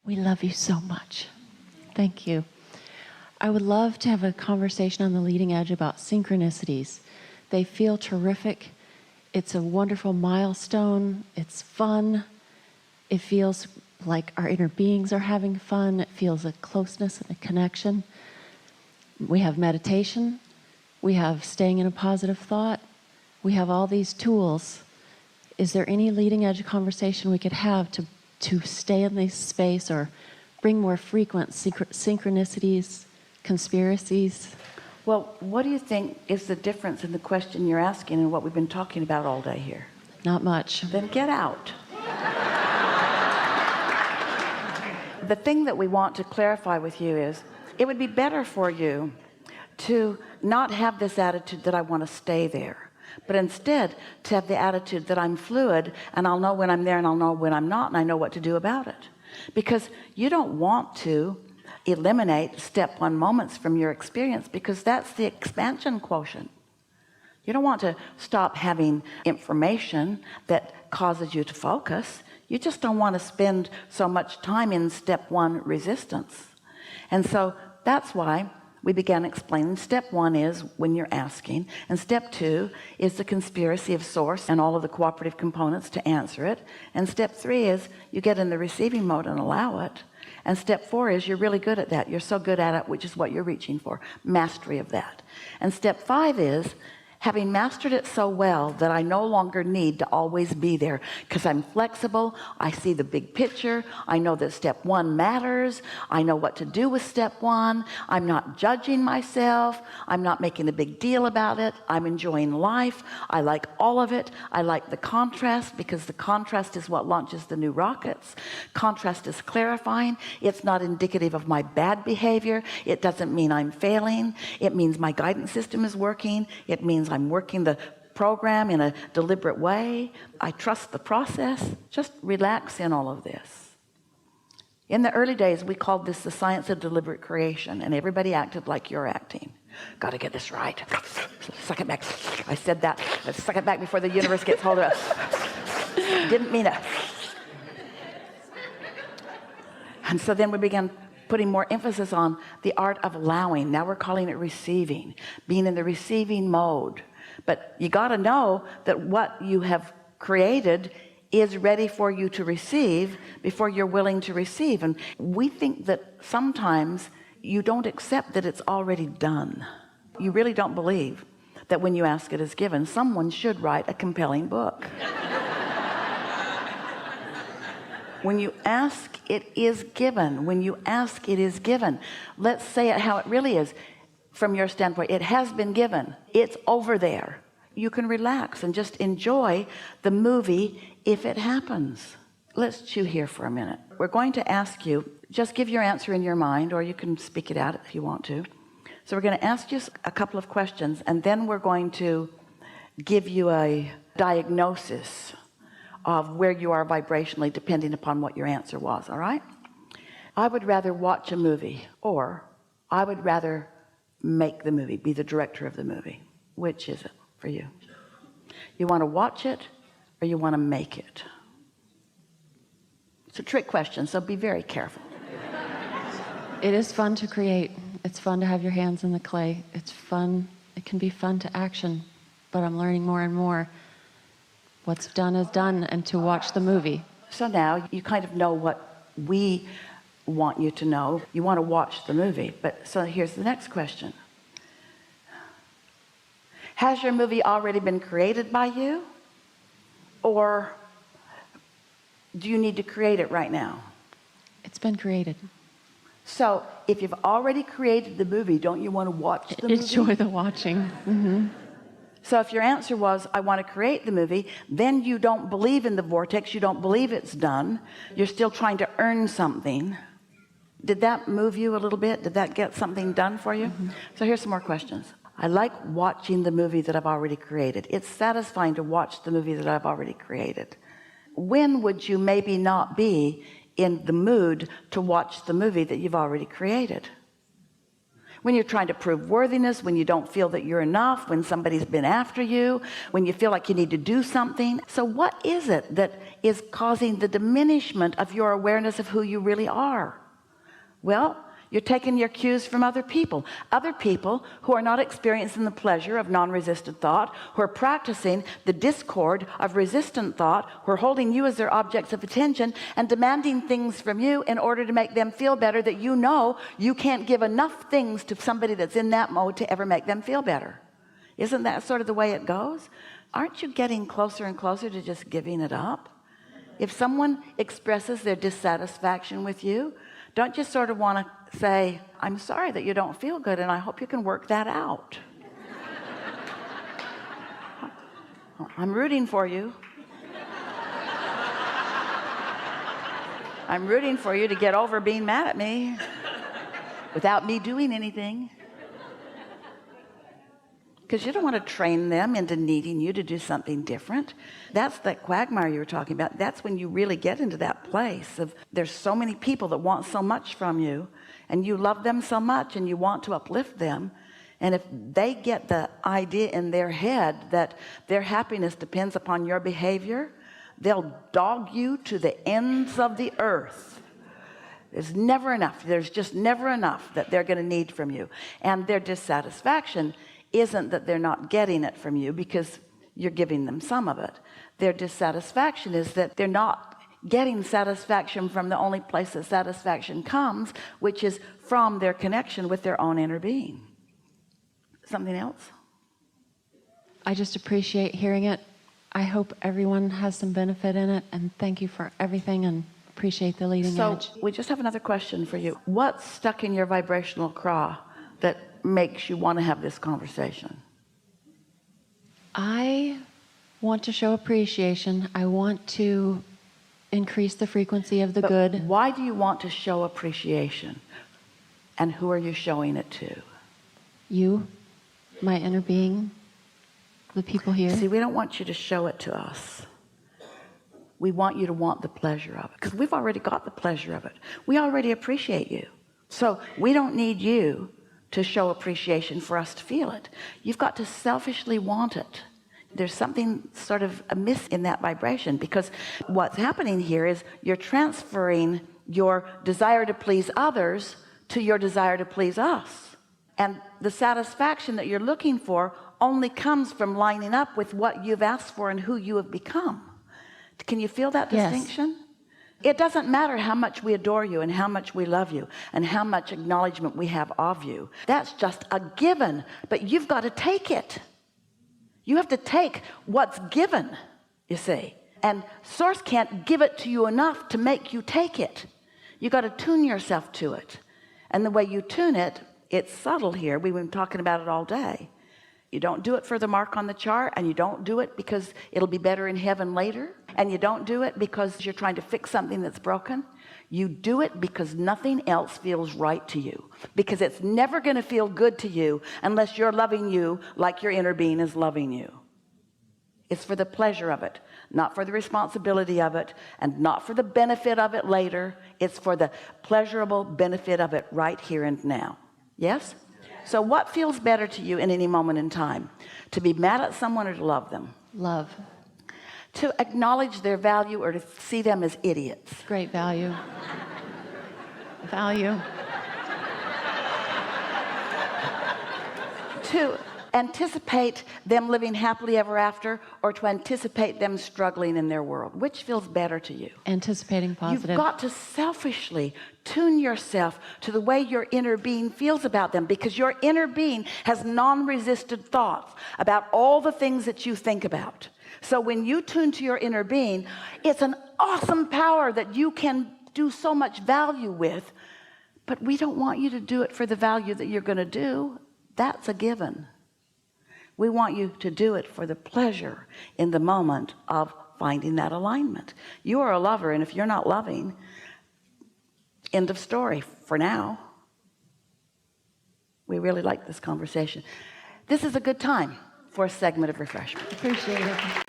We love you so much. Thank you. I would love to have a conversation on the leading edge about synchronicities. They feel terrific. It's a wonderful milestone. It's fun. It feels like our inner beings are having fun. It feels a closeness and a connection. We have meditation. We have staying in a positive thought. We have all these tools. Is there any leading edge conversation we could have to stay in this space or bring more frequent synchronicities, conspiracies? Well, what do you think is the difference in the question you're asking and what we've been talking about all day here? Not much. Then get out. The thing that we want to clarify with you is it would be better for you to not have this attitude that I want to stay there, but instead to have the attitude that I'm fluid and I'll know when I'm there and I'll know when I'm not, and I know what to do about it. Because you don't want to eliminate step one moments from your experience, because that's the expansion quotient. You don't want to stop having information that causes you to focus. You just don't want to spend so much time in step one resistance. And so that's why we began explaining step one is when you're asking, and step two is the conspiracy of source and all of the cooperative components to answer it, and step three is you get in the receiving mode and allow it, and step four is you're really good at that. You're so good at it, which is what you're reaching for, mastery of that. And step five is having mastered it so well that I no longer need to always be there, because I'm flexible. I see the big picture. I know that step one matters. I know what to do with step one. I'm not judging myself. I'm not making a big deal about it. I'm enjoying life. I like all of it. I like the contrast, because the contrast is what launches the new rockets. Contrast is clarifying. It's not indicative of my bad behavior. It doesn't mean I'm failing. It means my guidance system is working. It means I'm working the program in a deliberate way. I trust the process. Just relax in all of this. In the early days, we called this the science of deliberate creation, and everybody acted like you're acting. Got to get this right. Suck it back. I said that. Let's suck it back before the universe gets hold of it. Didn't mean it. And so then we began putting more emphasis on the art of allowing. Now we're calling it receiving, being in the receiving mode. But you got to know that what you have created is ready for you to receive before you're willing to receive. And we think that sometimes you don't accept that it's already done. You really don't believe that when you ask it is given. Someone should write a compelling book. When you ask, it is given. When you ask, it is given. Let's say it how it really is. From your standpoint, it has been given. It's over there. You can relax and just enjoy the movie if it happens. Let's chew here for a minute. We're going to ask you, just give your answer in your mind, or you can speak it out if you want to. So we're going to ask you a couple of questions, and then we're going to give you a diagnosis of where you are vibrationally, depending upon what your answer was. All right? I would rather watch a movie, or I would rather make the movie, be the director of the movie. Which is it for you? You want to watch it, or you want to make it? It's a trick question, so be very careful. It is fun to create. It's fun to have your hands in the clay. It's fun. It can be fun to action, but I'm learning more and more. What's done is done, and to watch the movie. So now you kind of know what we want you to know. You want to watch the movie. But so here's the next question. Has your movie already been created by you? Or do you need to create it right now? It's been created. So if you've already created the movie, don't you want to watch the movie? Enjoy the watching. Mm-hmm. So if your answer was, I want to create the movie, then you don't believe in the vortex. You don't believe it's done. You're still trying to earn something. Did that move you a little bit? Did that get something done for you? Mm-hmm. So here's some more questions. I like watching the movie that I've already created. It's satisfying to watch the movie that I've already created. When would you maybe not be in the mood to watch the movie that you've already created? when you're trying to prove worthiness, when you don't feel that you're enough, when somebody's been after you, when you feel like you need to do something. So what is it that is causing the diminishment of your awareness of who you really are? Well, you're taking your cues from other people who are not experiencing the pleasure of non-resistant thought, who are practicing the discord of resistant thought, who are holding you as their objects of attention and demanding things from you in order to make them feel better, that you know you can't give enough things to somebody that's in that mode to ever make them feel better. Isn't that sort of the way it goes? Aren't you getting closer and closer to just giving it up? If someone expresses their dissatisfaction with you, don't you sort of want to say, I'm sorry that you don't feel good, and I hope you can work that out. I'm rooting for you. I'm rooting for you to get over being mad at me without me doing anything. Because you don't want to train them into needing you to do something different. That's that quagmire you were talking about. That's when you really get into that place of there's so many people that want so much from you, and you love them so much and you want to uplift them. And if they get the idea in their head that their happiness depends upon your behavior, they'll dog you to the ends of the earth. There's never enough. There's just never enough that they're going to need from you. And their dissatisfaction isn't that they're not getting it from you because you're giving them some of it. Their dissatisfaction is that they're not getting satisfaction from the only place that satisfaction comes, which is from their connection with their own inner being. Something else? I just appreciate hearing it. I hope everyone has some benefit in it, and thank you for everything, and appreciate the leading edge. So we just have another question for you. What's stuck in your vibrational craw that makes you want to have this conversation? I want to show appreciation. I want to increase the frequency of the good. Why do you want to show appreciation? And who are you showing it to? You, my inner being, the people here. See, we don't want you to show it to us. We want you to want the pleasure of it, because we've already got the pleasure of it. We already appreciate you. So we don't need you to show appreciation for us to feel it. You've got to selfishly want it. There's something sort of amiss in that vibration, because what's happening here is you're transferring your desire to please others to your desire to please us. And the satisfaction that you're looking for only comes from lining up with what you've asked for and who you have become. Can you feel that distinction? Yes. It doesn't matter how much we adore you and how much we love you and how much acknowledgement we have of you. That's just a given, but you've got to take it. You have to take what's given, you see. And Source can't give it to you enough to make you take it. You got to tune yourself to it. And the way you tune it, it's subtle here. We've been talking about it all day. You don't do it for the mark on the chart, and you don't do it because it'll be better in heaven later, and you don't do it because you're trying to fix something that's broken. You do it because nothing else feels right to you, because it's never going to feel good to you unless you're loving you like your inner being is loving you. It's for the pleasure of it, not for the responsibility of it, and not for the benefit of it later. It's for the pleasurable benefit of it right here and now. Yes? So what feels better to you in any moment in time? To be mad at someone or to love them? Love. To acknowledge their value or to see them as idiots? Great value. Value. To anticipate them living happily ever after, or to anticipate them struggling in their world? Which feels better to you? Anticipating positive. You've got to selfishly tune yourself to the way your inner being feels about them, because your inner being has non-resistant thoughts about all the things that you think about. So when you tune to your inner being, it's an awesome power that you can do so much value with, but we don't want you to do it for the value that you're going to do. That's a given. We want you to do it for the pleasure in the moment of finding that alignment. You are a lover, and if you're not loving, end of story for now. We really like this conversation. This is a good time for a segment of refreshment. Appreciate it.